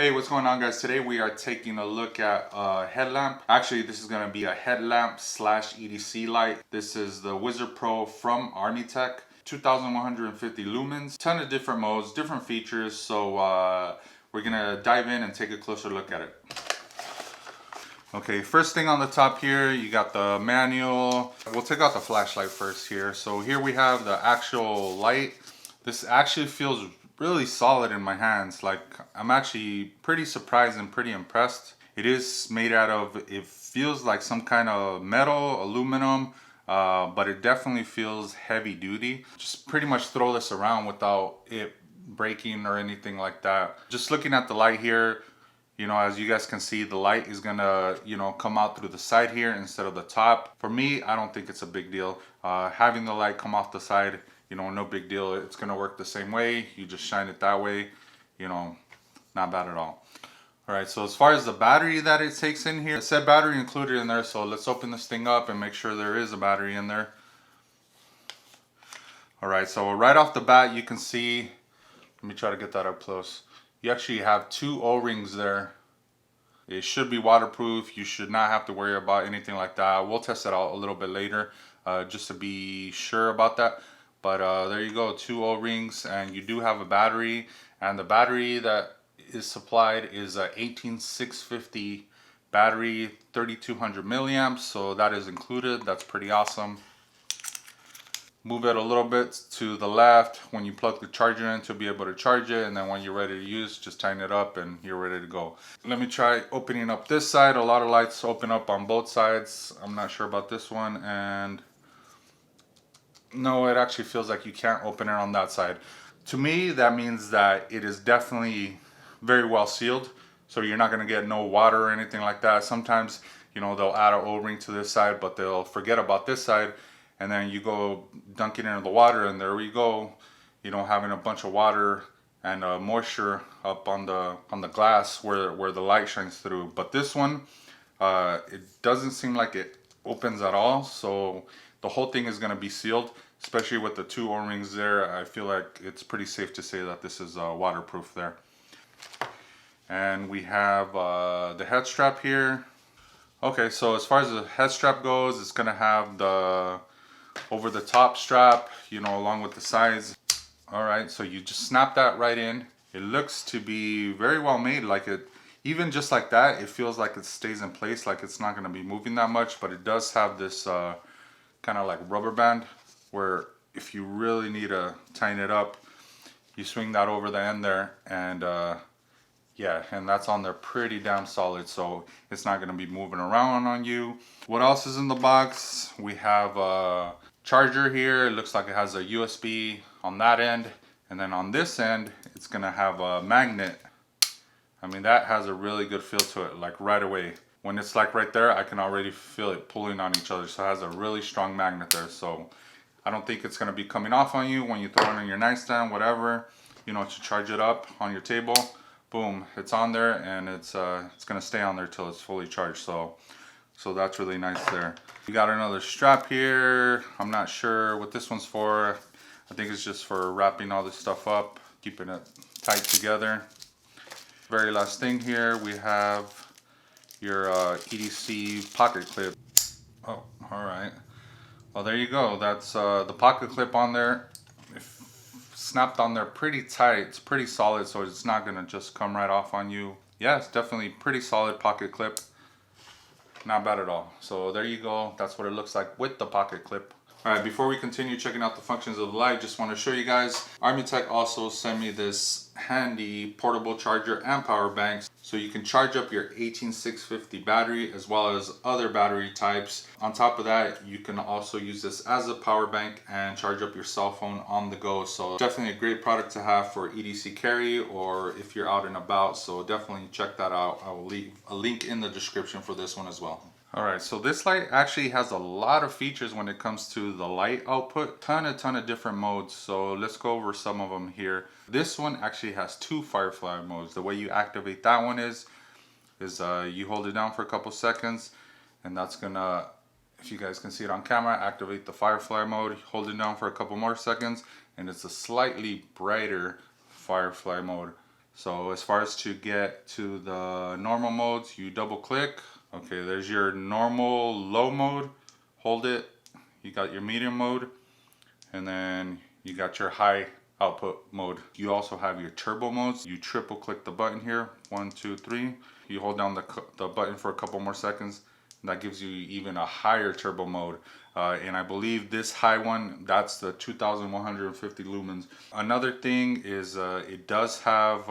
Hey, what's going on, guys? Today we are taking a look at a headlamp. Actually, this is going to be a headlamp slash EDC light. This is the Wizard Pro from Armytek. 2150 lumens, ton of different modes, different features. So we're going to dive in and take a closer look at it. Okay, first thing on the top here, you got the manual. We'll take out the flashlight first here. So here we have the actual light. This actually feels really solid in my hands. Like, I'm actually pretty surprised and pretty impressed. It is made out of, it feels like some kind of metal, aluminum, but it definitely feels heavy duty. Just pretty much throw this around without it breaking or anything like that. Just looking at the light here, you know, as you guys can see, the light is gonna, you know, come out through the side here instead of the top. For me, I don't think it's a big deal. Having the light come off the side, you know, no big deal. It's gonna work the same way. You just shine it that way, you know, not bad at all. All right, so as far as the battery that it takes in here, it said battery included in there, so let's open this thing up and make sure there is a battery in there. All right, so right off the bat, you can see, let me try to get that up close. You actually have two O-rings there. It should be waterproof. You should not have to worry about anything like that. We'll test it out a little bit later just to be sure about that. But there you go, two O-rings, and you do have a battery. And the battery that is supplied is a 18650 battery, 3200 milliamps. So that is included. That's pretty awesome. Move it a little bit to the left when you plug the charger in to be able to charge it, and then when you're ready to use, just tighten it up and you're ready to go. Let me try opening up this side. A lot of lights open up on both sides. I'm not sure about this one, and no, it actually feels like you can't open it on that side. To me, that means that it is definitely very well sealed, so you're not going to get no water or anything like that. Sometimes, you know, they'll add an O-ring to this side, but they'll forget about this side, and then you go dunk it into the water, and there we go, you know, having a bunch of water and moisture up on the glass where the light shines through. But this one, it doesn't seem like it opens at all, so the whole thing is going to be sealed, especially with the two O-rings there. I feel like it's pretty safe to say that this is waterproof there. And we have the head strap here. Okay, so as far as the head strap goes, it's going to have the over the top strap, you know, along with the sides. All right, so you just snap that right in. It looks to be very well made. Like, it, even just like that, it feels like it stays in place, like it's not going to be moving that much. But it does have this kind of like rubber band where if you really need to tighten it up, you swing that over the end there, and yeah, and that's on there pretty damn solid, so it's not going to be moving around on you. What else is in the box? We have a charger here. It looks like it has a USB on that end, and then on this end it's going to have a magnet. I mean, that has a really good feel to it, like right away. When it's like right there, I can already feel it pulling on each other, so it has a really strong magnet there. So I don't think it's going to be coming off on you when you throw it on your nightstand, whatever, you know, to charge it up on your table. Boom, it's on there, and it's gonna stay on there till it's fully charged. So that's really nice there. We got another strap here. I'm not sure what this one's for. I think it's just for wrapping all this stuff up, keeping it tight together. Very last thing here, we have your EDC pocket clip. Oh, all right. Well, there you go. That's the pocket clip on there. Snapped on there pretty tight. It's pretty solid, so it's not gonna just come right off on you. Yeah, it's definitely pretty solid pocket clip. Not bad at all. So there you go. That's what it looks like with the pocket clip. All right, before we continue checking out the functions of the light, just want to show you guys, Armytek also sent me this handy portable charger and power bank, so you can charge up your 18650 battery as well as other battery types. On top of that, you can also use this as a power bank and charge up your cell phone on the go. So definitely a great product to have for EDC carry or if you're out and about. So definitely check that out. I will leave a link in the description for this one as well. All right, so this light actually has a lot of features when it comes to the light output. Ton of different modes. So let's go over some of them here. This one actually has two firefly modes. The way you activate that one is you hold it down for a couple seconds, and that's gonna, if you guys can see it on camera, activate the firefly mode. Hold it down for a couple more seconds, and it's a slightly brighter firefly mode. So as far as to get to the normal modes, you double click. Okay, there's your normal low mode. Hold it. You got your medium mode, and then you got your high output mode. You also have your turbo modes. You triple click the button here, 1, 2, 3. You hold down the button for a couple more seconds. That gives you even a higher turbo mode. And I believe this high one, that's the 2150 lumens. Another thing is it does have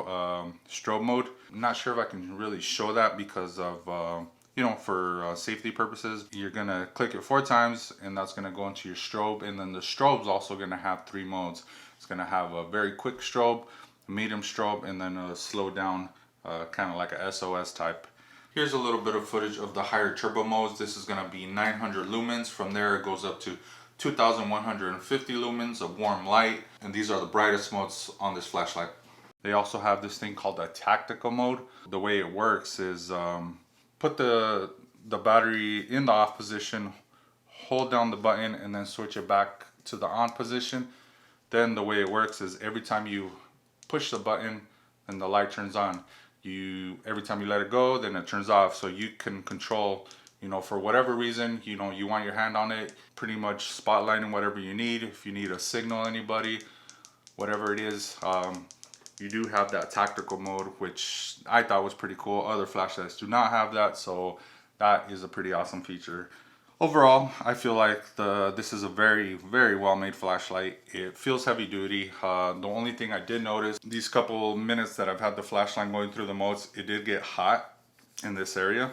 strobe mode. I'm not sure if I can really show that because of you know, for safety purposes. You're gonna click it 4 times and that's gonna go into your strobe, and then the strobe's also gonna have 3 modes. It's gonna have a very quick strobe, a medium strobe, and then a slow down, kind of like a SOS type. Here's a little bit of footage of the higher turbo modes. This is gonna be 900 lumens. From there it goes up to 2150 lumens of warm light, and these are the brightest modes on this flashlight. They also have this thing called a tactical mode. The way it works is put the battery in the off position, hold down the button, and then switch it back to the on position. Then the way it works is every time you push the button and the light turns on, every time you let it go, then it turns off. So you can control, you know, for whatever reason, you know, you want your hand on it, pretty much spotlighting whatever you need. If you need to signal anybody, whatever it is, you do have that tactical mode, which I thought was pretty cool. Other flashlights do not have that, so that is a pretty awesome feature. Overall, I feel like this is a very, very well made flashlight. It feels heavy duty. The only thing I did notice, these couple minutes that I've had the flashlight going through the modes, it did get hot in this area.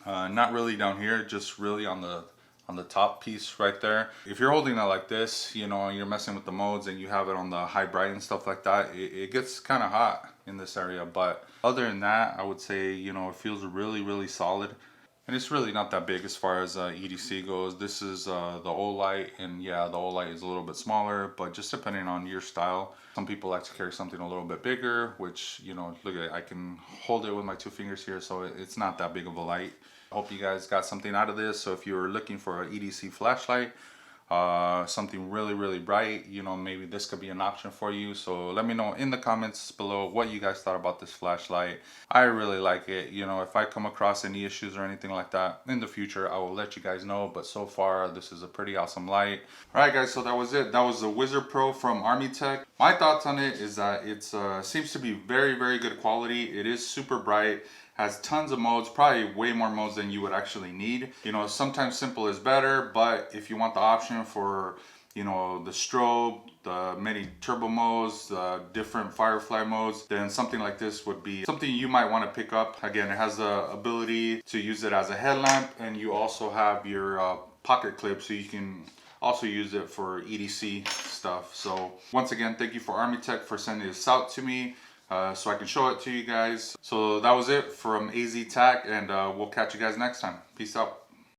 Not really down here, just really on the top piece right there. If you're holding it like this, you know, you're messing with the modes and you have it on the high bright and stuff like that, it gets kind of hot in this area. But other than that, I would say, you know, it feels really, really solid. And it's really not that big as far as EDC goes. This is the Olight, and yeah, the Olight is a little bit smaller, but just depending on your style. Some people like to carry something a little bit bigger, which, you know, look at it, I can hold it with my 2 fingers here, so it's not that big of a light. I hope you guys got something out of this. So if you're looking for an EDC flashlight, something really, really bright, you know, maybe this could be an option for you. So let me know in the comments below what you guys thought about this flashlight. I really like it. You know, if I come across any issues or anything like that in the future, I will let you guys know. But so far, this is a pretty awesome light. All right, guys, so that was it. That was the Wizard Pro from Armytek. My thoughts on it is that it seems to be very, very good quality. It is super bright. Has tons of modes, probably way more modes than you would actually need. You know, sometimes simple is better, but if you want the option for, you know, the strobe, the many turbo modes, the different firefly modes, then something like this would be something you might want to pick up. Again, it has the ability to use it as a headlamp, and you also have your pocket clip, so you can also use it for EDC stuff. So once again, thank you for Armytek for sending this out to me. So I can show it to you guys. So that was it from Aztac, and we'll catch you guys next time. Peace out.